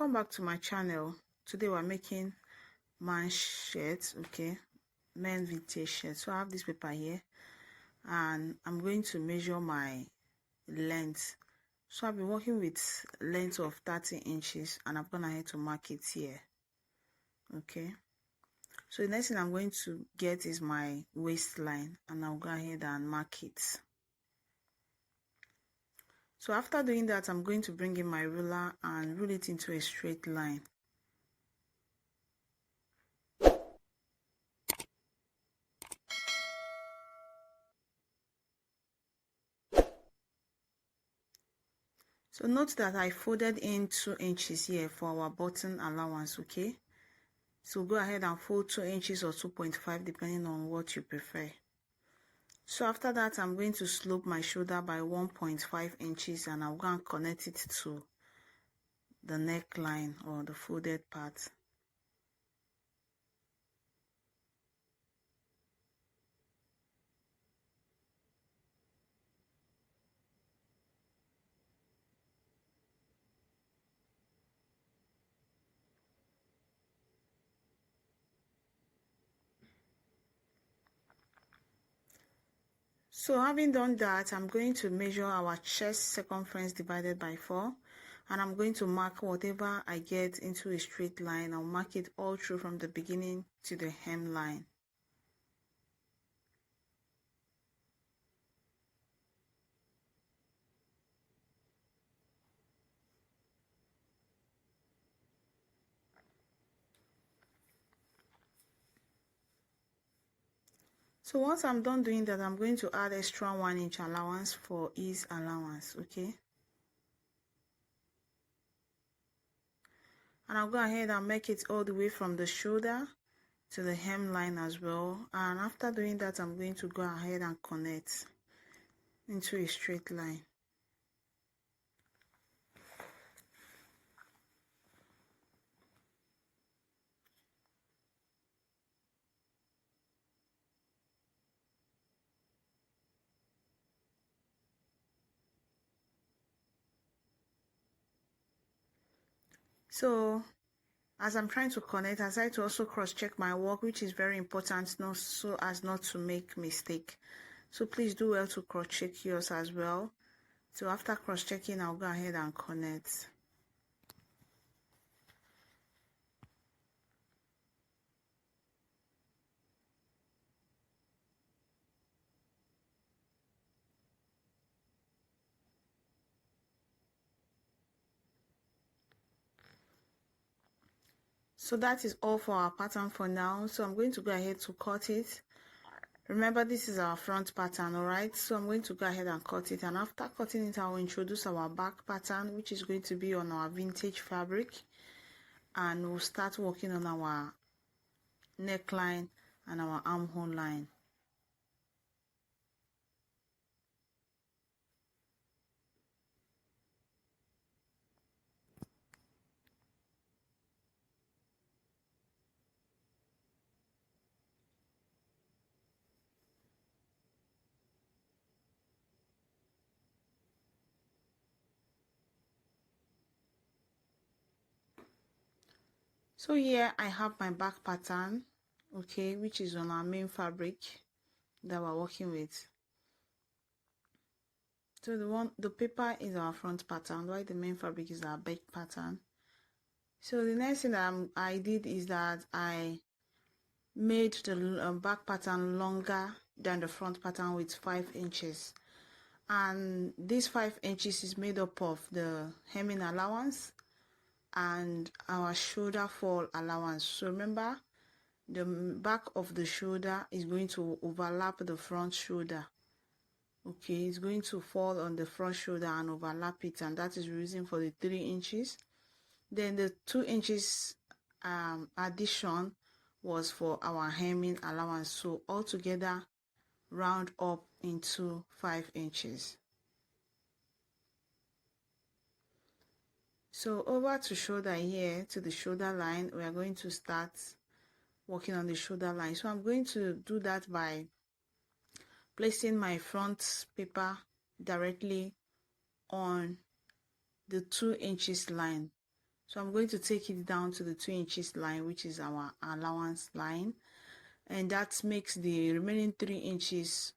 welcome back to my channel. Today we're making man's shirts, okay, men vintage shirts. So I have this paper here and I'm going to measure my length. So I've been working with length of 30 inches and I've gone ahead to mark it here, okay. So the next thing I'm going to get is my waistline and I'll go ahead and mark it. So after doing that, I'm going to bring in my ruler and rule it into a straight line. So note that I folded in 2 inches here for our button allowance, okay? So go ahead and fold 2 inches or 2.5 depending on what you prefer. So after that, I'm going to slope my shoulder by 1.5 inches and I'll go and connect it to the neckline or the folded part. So having done that, I'm going to measure our chest circumference divided by 4 and I'm going to mark whatever I get into a straight line. I'll mark it all through from the beginning to the hemline. So once I'm done doing that, I'm going to add extra 1 inch allowance for ease allowance, okay? And I'll go ahead and make it all the way from the shoulder to the hemline as well. And after doing that, I'm going to go ahead and connect into a straight line. So as I'm trying to connect, I try to also cross-check my work, which is very important, not so as not to make mistake. So please do well to cross-check yours as well. So after cross-checking, I'll go ahead and connect. So that is all for our pattern for now. So I'm going to go ahead to cut it. Remember, this is our front pattern, all right? So I'm going to go ahead and cut it, and after cutting it, I will introduce our back pattern, which is going to be on our vintage fabric, and we'll start working on our neckline and our armhole line. So here I have my back pattern, okay, which is on our main fabric that we're working with. So the paper is our front pattern, while the main fabric is our back pattern. So the next thing that I did is that I made the back pattern longer than the front pattern with 5 inches. And this 5 inches is made up of the hemming allowance and our shoulder fall allowance. So remember, the back of the shoulder is going to overlap the front shoulder. Okay, it's going to fall on the front shoulder and overlap it, and that is the reason for the 3 inches. Then the 2 inches addition was for our hemming allowance. So altogether, round up into 5 inches. So over to shoulder here, to the shoulder line, we are going to start working on the shoulder line. So I'm going to do that by placing my front paper directly on the 2 inches line. So I'm going to take it down to the 2 inches line, which is our allowance line, and that makes the remaining 3 inches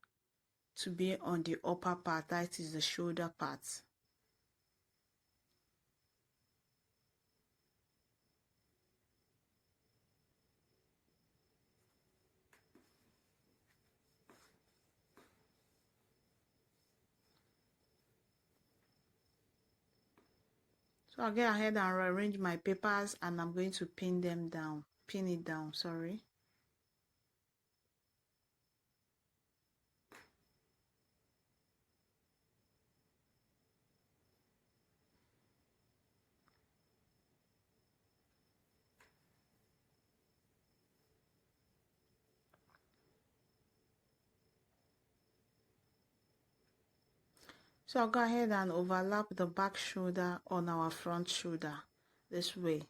to be on the upper part, that is the shoulder part. So I'll get ahead and rearrange my papers, and I'm going to pin it down, sorry. So I'll go ahead and overlap the back shoulder on our front shoulder this way.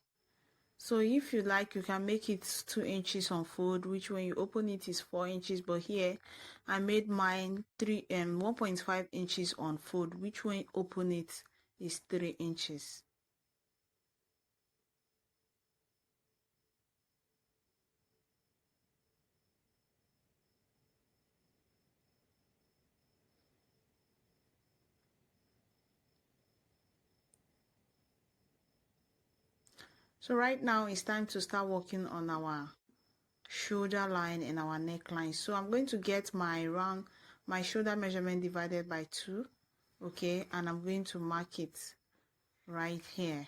So if you like, you can make it 2 inches on fold, which when you open it is 4 inches, but here I made mine 1.5 inches on fold, which when you open it is 3 inches. So right now it's time to start working on our shoulder line and our neckline. So I'm going to get my shoulder measurement divided by 2, okay, and I'm going to mark it right here.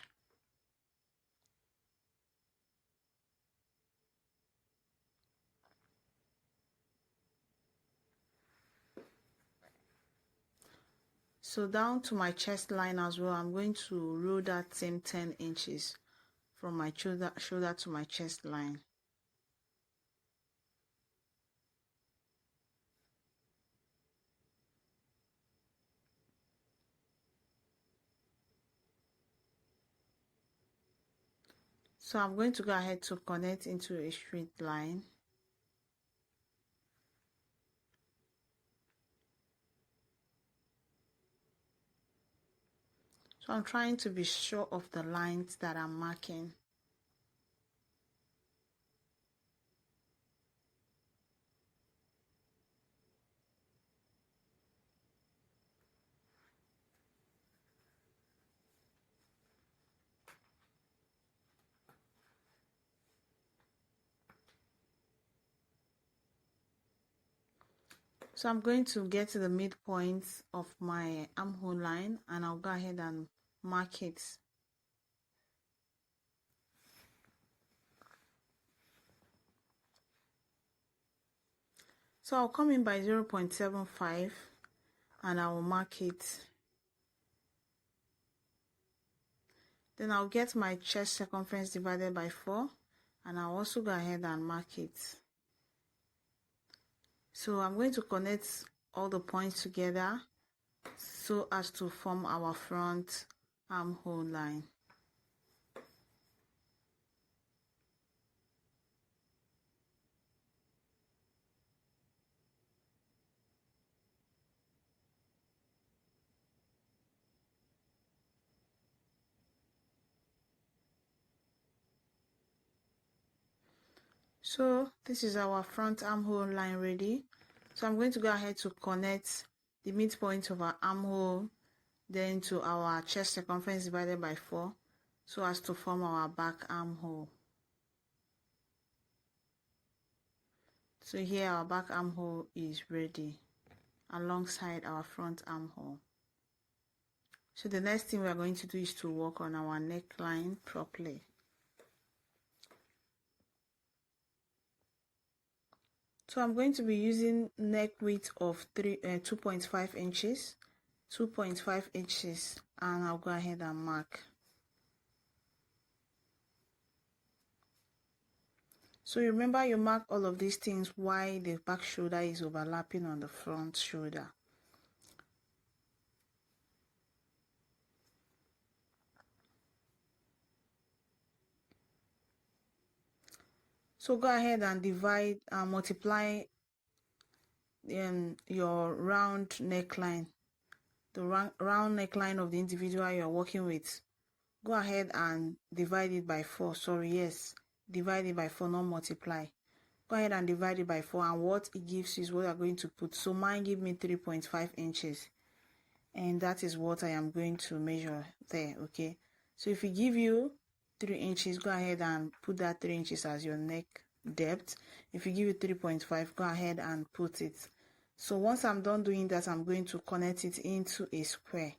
So down to my chest line as well, I'm going to roll that same 10 inches from my shoulder to my chest line. So I'm going to go ahead to connect into a straight line. So I'm trying to be sure of the lines that I'm marking. So I'm going to get to the midpoint of my armhole line, and I'll go ahead and mark it. So I'll come in by 0.75 and I will mark it. Then I'll get my chest circumference divided by 4, and I'll also go ahead and mark it. So I'm going to connect all the points together so as to form our front armhole line. So this is our front armhole line ready. So I'm going to go ahead to connect the midpoint of our armhole then to our chest circumference divided by 4 so as to form our back armhole. So here our back armhole is ready alongside our front armhole. So the next thing we are going to do is to work on our neckline properly. So I'm going to be using neck width of 2.5 inches, 2.5 inches, and I'll go ahead and mark. So remember, you mark all of these things while the back shoulder is overlapping on the front shoulder. So go ahead and divide and multiply your round neckline, the round neckline of the individual you're working with, go ahead and divide it by 4. Sorry, yes, divide it by 4, not multiply. Go ahead and divide it by 4, and what it gives you is what you're going to put. So mine give me 3.5 inches, and that is what I am going to measure there. Okay, so if it give you 3 inches, go ahead and put that 3 inches as your neck depth. If you give you 3.5, go ahead and put it. So once I'm done doing that, I'm going to connect it into a square.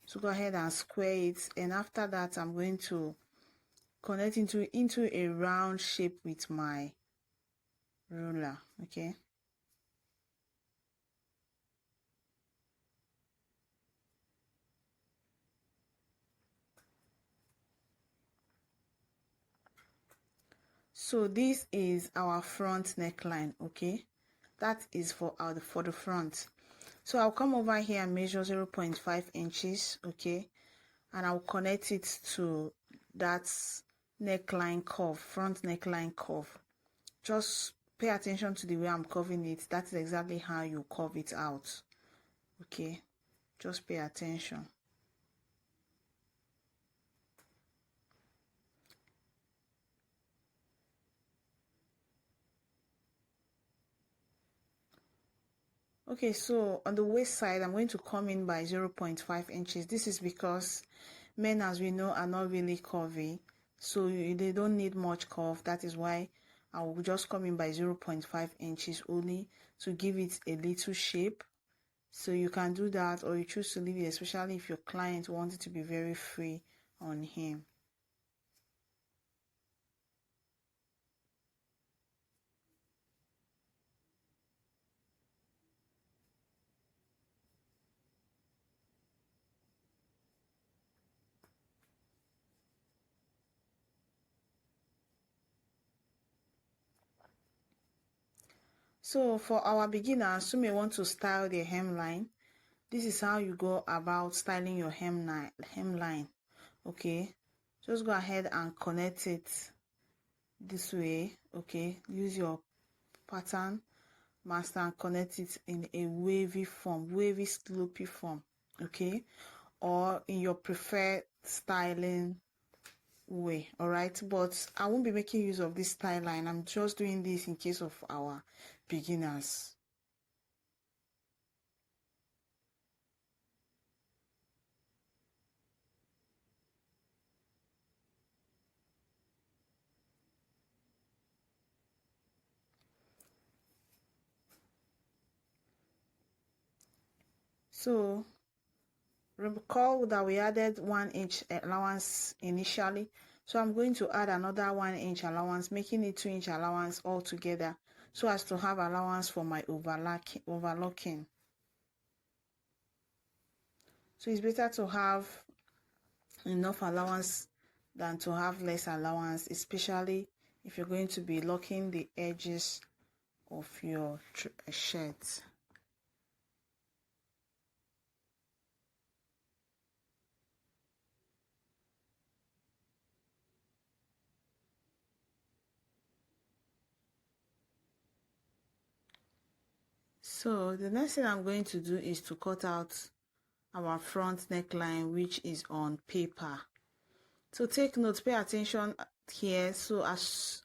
So go ahead and square it, and after that I'm going to connect into a round shape with my ruler. Okay, so this is our front neckline. Okay, that is for the front. So I'll come over here and measure 0.5 inches. Okay, and I'll connect it to that neckline curve, front neckline curve. Just pay attention to the way I'm curving it. That's exactly how you curve it out. Okay, just pay attention. Okay, so on the waist side, I'm going to come in by 0.5 inches. This is because men, as we know, are not really curvy, so they don't need much curve. That is why I will just come in by 0.5 inches only to give it a little shape. So you can do that, or you choose to leave it, especially if your client wants it to be very free on him. So for our beginners who may want to style their hemline, this is how you go about styling your hemline. Okay, just go ahead and connect it this way. Okay, use your pattern master and connect it in a wavy form, wavy slopey form. Okay, or in your preferred styling way. All right, but I won't be making use of this style line. I'm just doing this in case of our beginners. So recall that we added 1 inch allowance initially, so I'm going to add another 1 inch allowance, making it 2 inch allowance altogether, so as to have allowance for my overlocking. So it's better to have enough allowance than to have less allowance, especially if you're going to be locking the edges of your shirt. So the next thing I'm going to do is to cut out our front neckline, which is on paper. So take note, pay attention here so as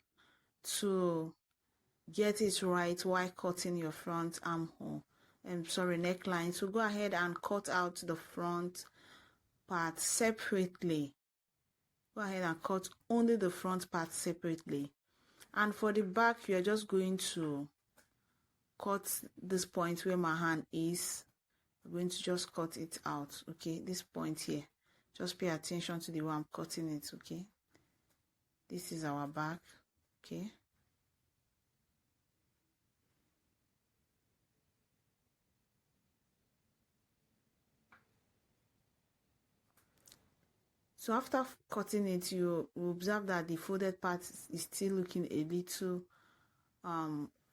to get it right while cutting your front armhole. Neckline. So go ahead and cut out the front part separately. Go ahead and cut only the front part separately. And for the back, you're just going to cut this point where my hand is. I'm going to just cut it out. Okay, this point here. Just pay attention to the way I'm cutting it. Okay, this is our back. Okay, so after cutting it, you will observe that the folded part is still looking a little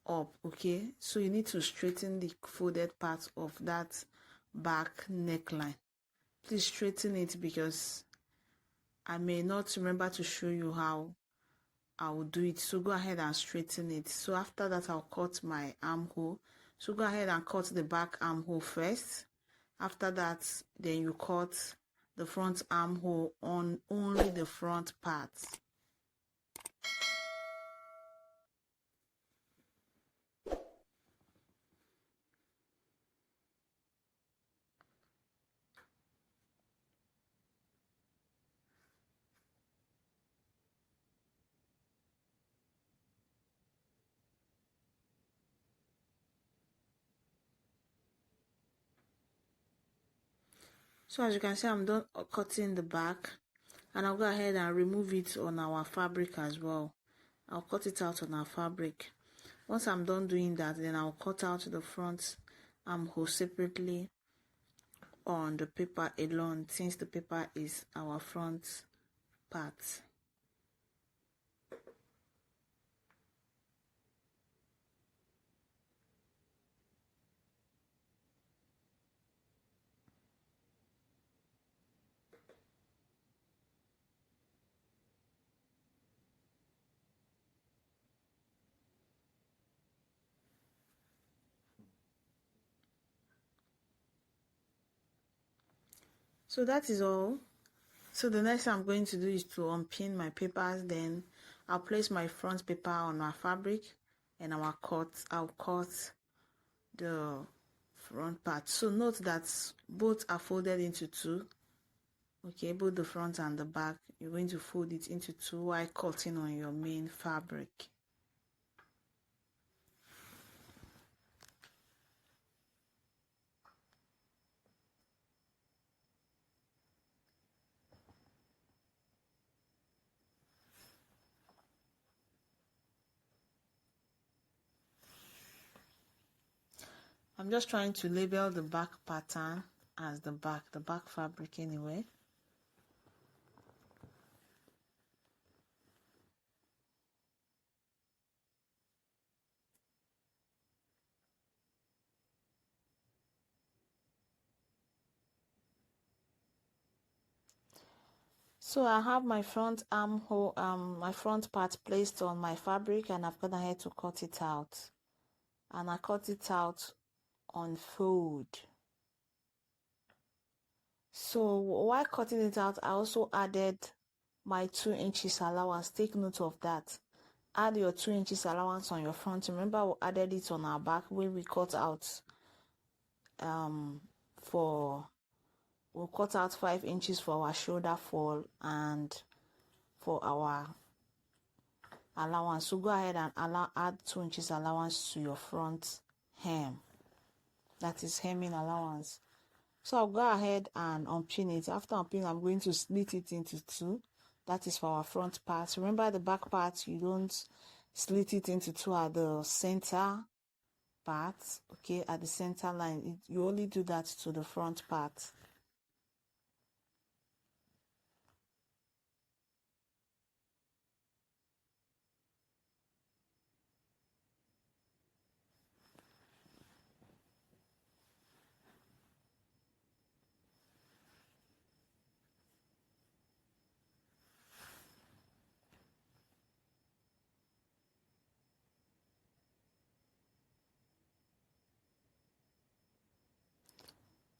up. Okay, so you need to straighten the folded part of that back neckline. Please straighten it, because I may not remember to show you how I will do it. So go ahead and straighten it. So after that, I'll cut my armhole. So go ahead and cut the back armhole first. After that, then you cut the front armhole on only the front part. So as you can see, I'm done cutting the back, and I'll go ahead and remove it on our fabric as well. I'll cut it out on our fabric. Once I'm done doing that, then I'll cut out the front armhole separately on the paper alone, since the paper is our front part. So that is all. So the next thing I'm going to do is to unpin my papers. Then I'll place my front paper on my fabric, and I'll cut the front part. So note that both are folded into two. Okay, both the front and the back, you're going to fold it into two while cutting on your main fabric. I'm just trying to label the back pattern as the back fabric anyway. So I have my front armhole, my front part placed on my fabric, and I've gone ahead to cut it out. And I cut it out on fold. So while cutting it out, I also added my 2 inches allowance. Take note of that. Add your 2 inches allowance on your front. Remember, we added it on our back when we cut out we'll cut out 5 inches for our shoulder fall and for our allowance. So go ahead and add 2 inches allowance to your front hem. That is hemming allowance. So I'll go ahead and unpin it. After unpinning, I'm going to split it into two. That is for our front part. Remember, the back part, you don't split it into two at the center part, okay, at the center line. You only do that to the front part.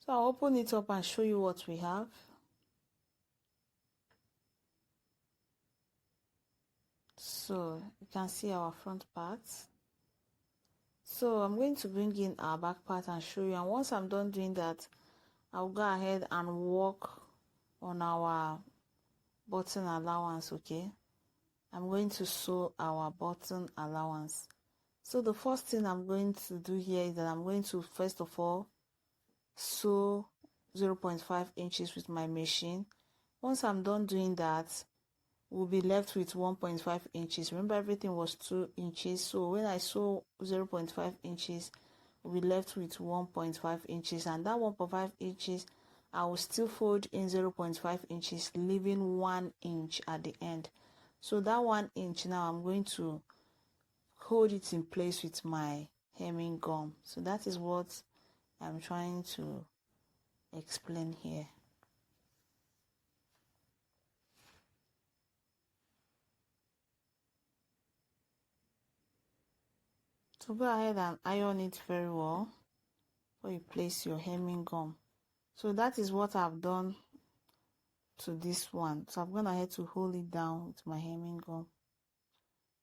So I'll open it up and show you what we have. So you can see our front part. So I'm going to bring in our back part and show you. And once I'm done doing that, I'll go ahead and work on our button allowance, okay? I'm going to sew our button allowance. So the first thing I'm going to do here is that I'm going to first of all sew 0.5 inches with my machine. Once I'm done doing that, we'll be left with 1.5 inches. Remember, everything was 2 inches, so when I sew 0.5 inches, we'll be left with 1.5 inches, and that 1.5 inches I will still fold in 0.5 inches, leaving 1 inch at the end. So that 1 inch now, I'm going to hold it in place with my hemming gum. So that is what I'm trying to explain here. So go ahead and iron it very well before you place your hemming gum. So that is what I've done to this one. So I'm gonna have to hold it down with my hemming gum.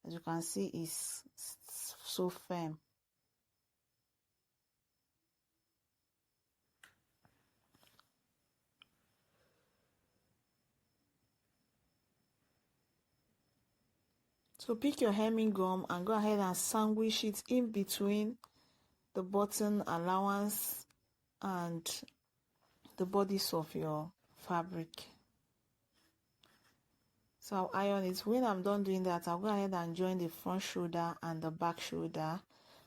As you can see, it's so firm. So pick your hemming gum and go ahead and sandwich it in between the button allowance and the bodies of your fabric. So I'll iron it. When I'm done doing that, I'll go ahead and join the front shoulder and the back shoulder.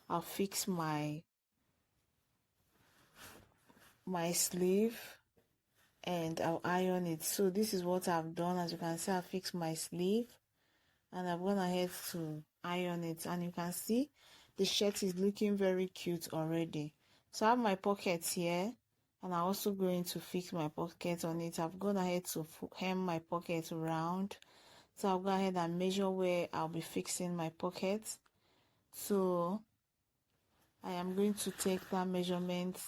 I'll fix my sleeve and I'll iron it. So this is what I've done. As you can see, I fixed my sleeve and I've gone ahead to iron it, and you can see the shirt is looking very cute already. So I have my pockets here, and I'm also going to fix my pocket on it. I've gone ahead to hem my pocket round, so I'll go ahead and measure where I'll be fixing my pocket. So I am going to take that measurement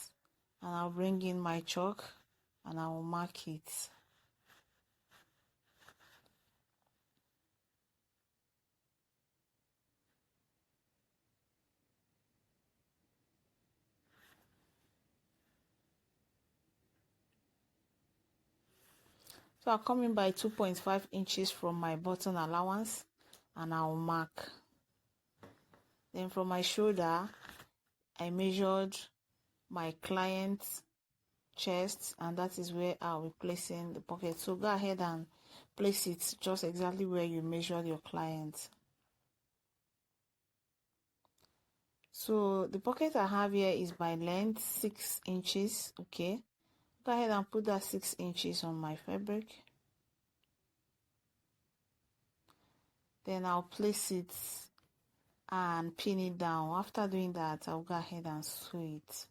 and I'll bring in my chalk and I will mark it. So I'll come in by 2.5 inches from my button allowance and I'll mark. Then from my shoulder, I measured my client's chest, and that is where I'll be placing the pocket. So go ahead and place it just exactly where you measured your client. So the pocket I have here is by length 6 inches. Okay, go ahead and put that 6 inches on my fabric. Then I'll place it and pin it down. After doing that, I'll go ahead and sew it.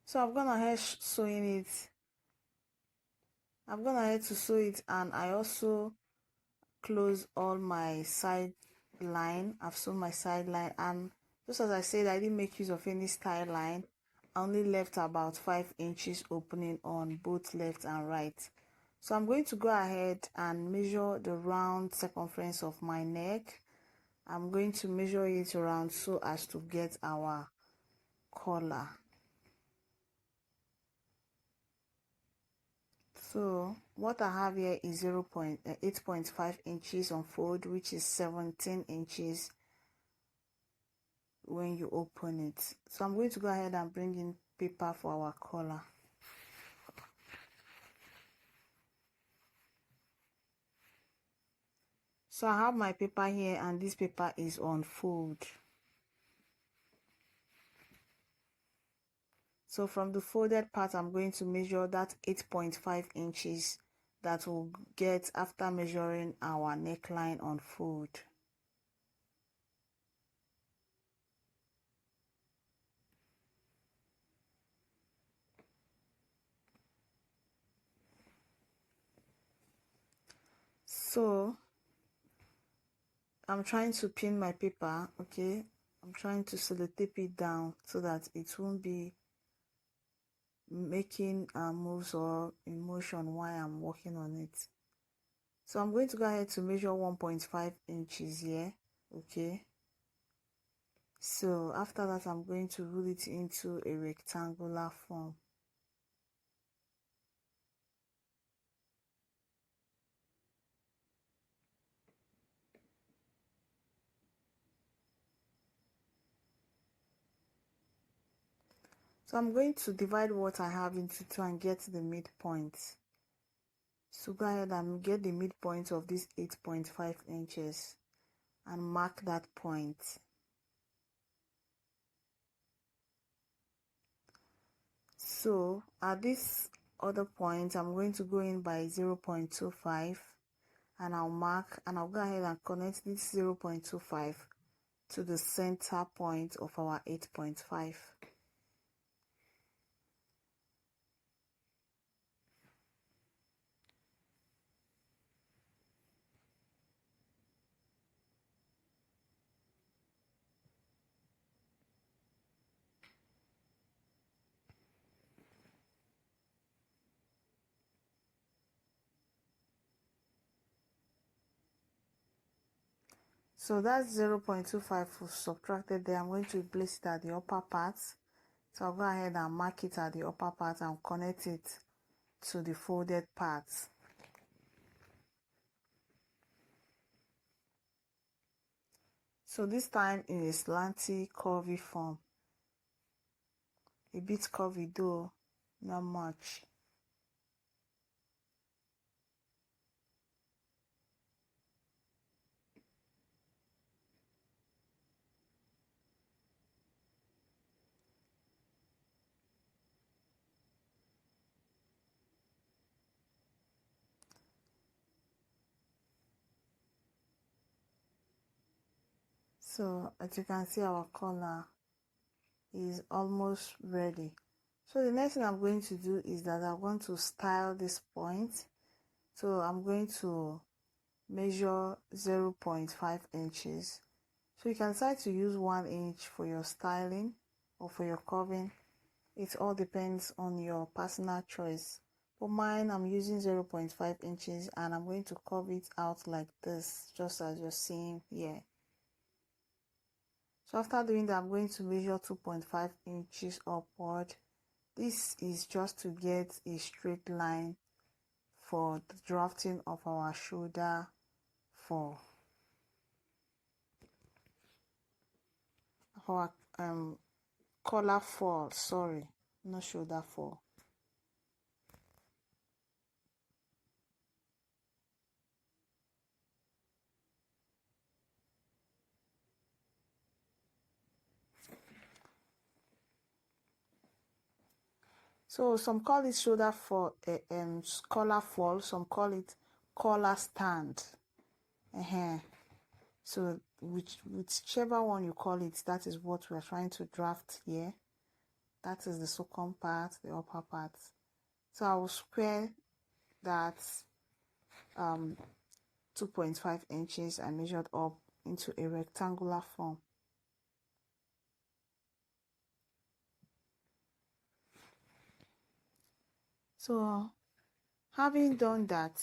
So I've gone ahead sewing it. I've gone ahead to sew it, and I also close all my side line. I've sewn my side line, and just as I said, I didn't make use of any style line. I only left about 5 inches opening on both left and right. So I'm going to go ahead and measure the round circumference of my neck. I'm going to measure it around so as to get our collar. So what I have here is 8.5 inches on fold, which is 17 inches when you open it. So I'm going to go ahead and bring in paper for our collar. So I have my paper here, and this paper is on fold. So from the folded part, I'm going to measure that 8.5 inches that we'll get after measuring our neckline on fold. So I'm trying to pin my paper, okay? I'm trying to sellotape it down so that it won't be making moves or in motion while I'm working on it. So I'm going to go ahead to measure 1.5 inches here, okay? So after that, I'm going to roll it into a rectangular form. So I'm going to divide what I have into two and get the midpoint. So go ahead and get the midpoint of this 8.5 inches and mark that point. So at this other point, I'm going to go in by 0.25 and I'll mark, and I'll go ahead and connect this 0.25 to the center point of our 8.5. So that's 0.25 subtracted there. I'm going to place it at the upper part. So I'll go ahead and mark it at the upper part and connect it to the folded part. So this time in a slanty curvy form. A bit curvy though, not much. So as you can see, our collar is almost ready. So the next thing I'm going to do is that I'm going to style this point. So I'm going to measure 0.5 inches. So you can decide to use 1 inch for your styling or for your curving. It all depends on your personal choice. For mine, I'm using 0.5 inches and I'm going to curve it out like this, just as you're seeing here. So after doing that, I'm going to measure 2.5 inches upward. This is just to get a straight line for the drafting of our shoulder fall. Our collar fall, sorry, not shoulder fall. So some call it shoulder fall, collar fall. Some call it collar stand. So whichever one you call it, that is what we're trying to draft here. That is the second part, the upper part. So I will square that 2.5 inches I measured up into a rectangular form. So having done that,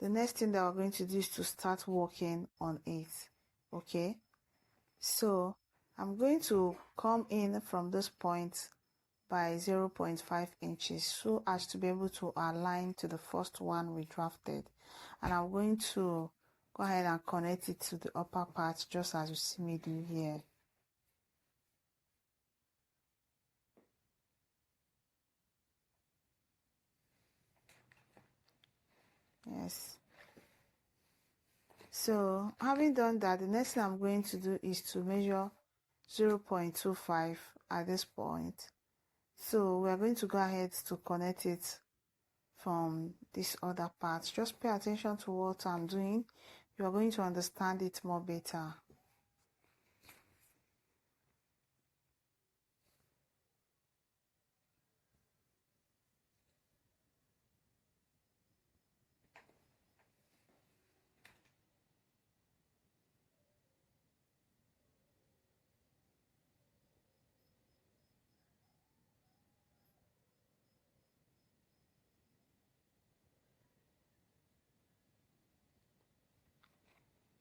the next thing that we're going to do is to start working on it. Okay, so I'm going to come in from this point by 0.5 inches so as to be able to align to the first one we drafted, and I'm going to go ahead and connect it to the upper part just as you see me do here. Yes. So having done that, the next thing I'm going to do is to measure 0.25 at this point. So we're going to go ahead to connect it from this other part. Just pay attention to what I'm doing. You are going to understand it more better.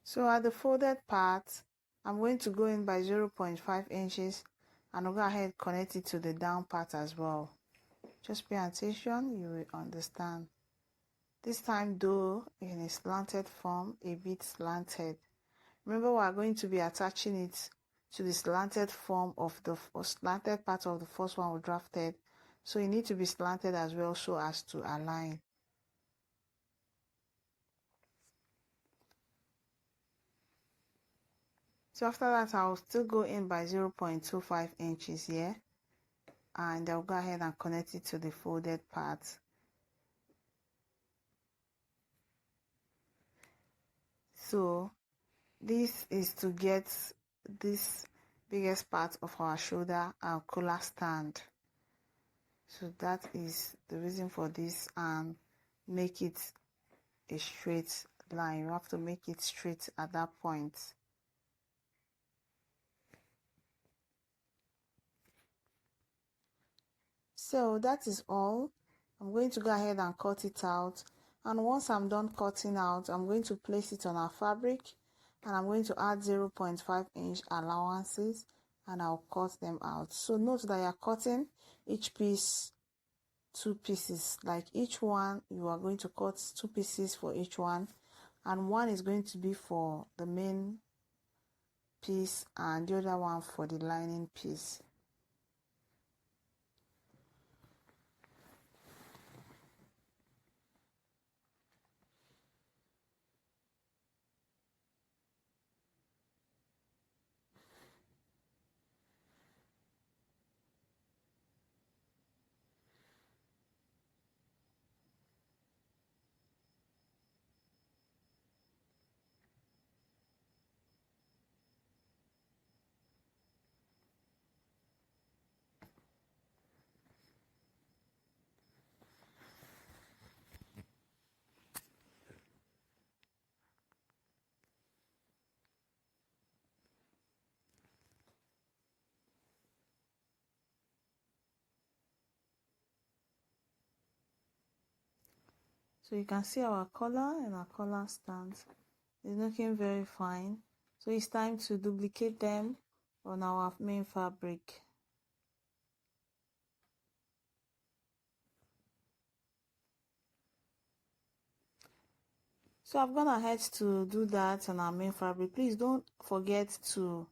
So at the folded part, I'm going to go in by 0.5 inches and I'll go ahead and connect it to the down part as well. Just pay attention, you will understand. This time though, in a slanted form, a bit slanted. Remember, we are going to be attaching it to the slanted form of the slanted part of the first one we drafted. So you need to be slanted as well so as to align. So after that, I'll still go in by 0.25 inches here. And I'll go ahead and connect it to the folded part. So this is to get this biggest part of our shoulder, our collar stand. So that is the reason for this, and make it a straight line. You have to make it straight at that point. So that is all. I'm going to go ahead and cut it out, and once I'm done cutting out, I'm going to place it on our fabric and I'm going to add 0.5 inch allowances, and I'll cut them out. So note that you're cutting each piece 2 pieces, like each one you are going to cut 2 pieces for each one, and one is going to be for the main piece and the other one for the lining piece. So you can see our color and our color stands. It's looking very fine. So it's time to duplicate them on our main fabric. So I've gone ahead to do that on our main fabric. Please don't forget to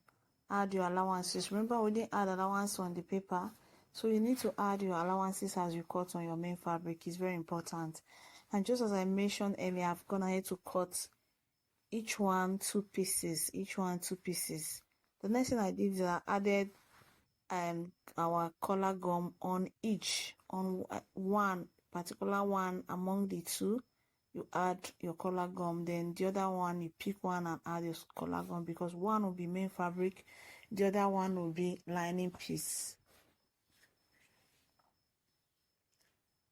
add your allowances. Remember, we didn't add allowance on the paper, so you need to add your allowances as you cut on your main fabric. It's very important. And just as I mentioned earlier, I've gone ahead to cut each one 2 pieces, each one 2 pieces. The next thing I did is I added our color gum on one particular one among the 2. You add your color gum, then the other one you pick one and add your color gum, because one will be main fabric, the other one will be lining piece.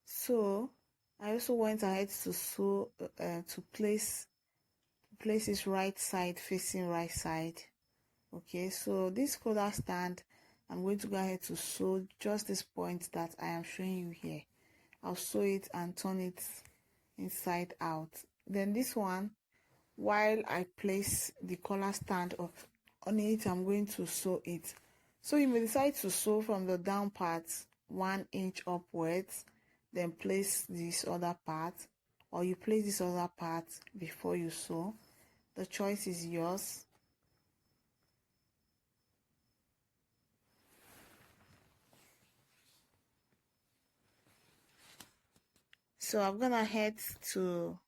So I also went ahead to sew to place this right side facing right side. Okay, so this collar stand, I'm going to go ahead to sew just this point that I am showing you here. I'll sew it and turn it inside out. Then this one, while I place the collar stand on it, I'm going to sew it. So you may decide to sew from the down part 1 inch upwards, then place this other part, or you place this other part before you sew. The choice is yours. So I've gone ahead to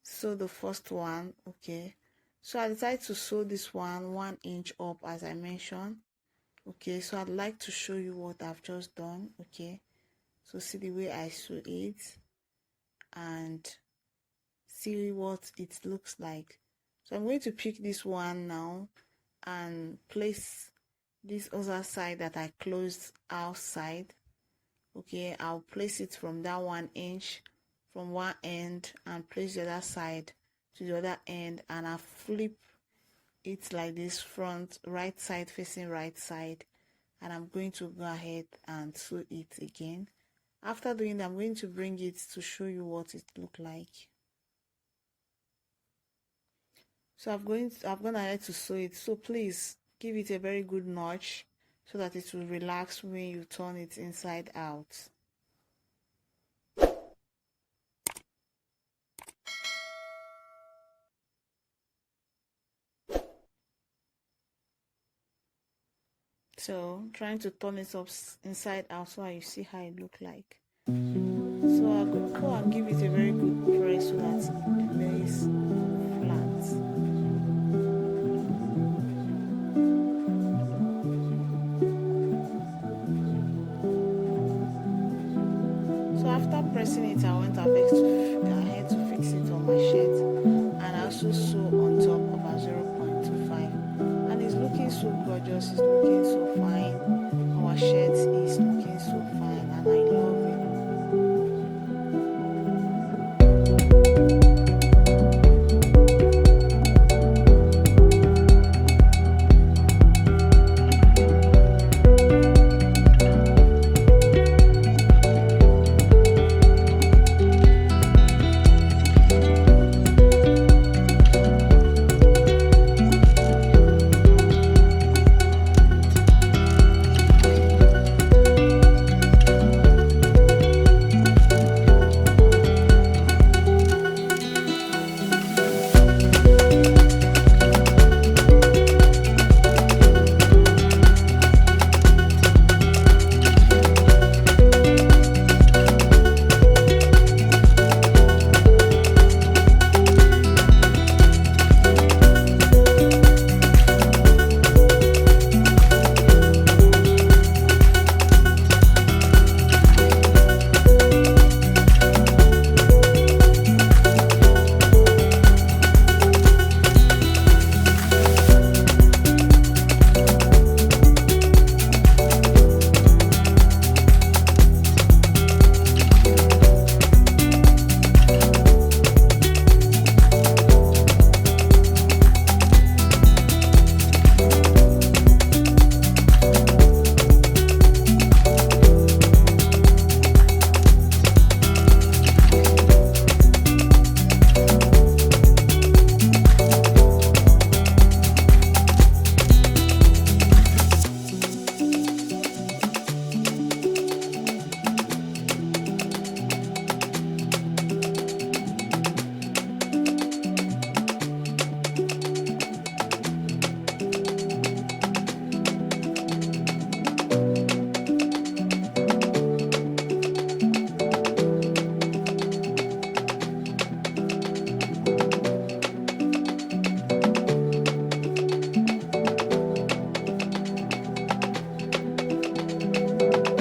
sew the first one. Okay, so I decided to sew this one 1 inch up, as I mentioned. Okay, so I'd like to show you what I've just done. Okay, so see the way I sew it and see what it looks like. So I'm going to pick this one now and place this other side that I closed outside. Okay, I'll place it from that 1 inch from one end and place the other side to the other end, and I'll flip it like this, front right side facing right side, and I'm going to go ahead and sew it again. After doing that, I'm going to bring it to show you what it look like. So I've gone ahead to sew it. So please give it a very good notch so that it will relax when you turn it inside out. So trying to turn it up inside out so you see how it look like. So I'll go and give it a very good press so that it lays flat. So after pressing it, I went ahead to fix it on my shirt, and I also sew on top about 0.25, and it's looking so gorgeous, it's looking so fine. Our shirt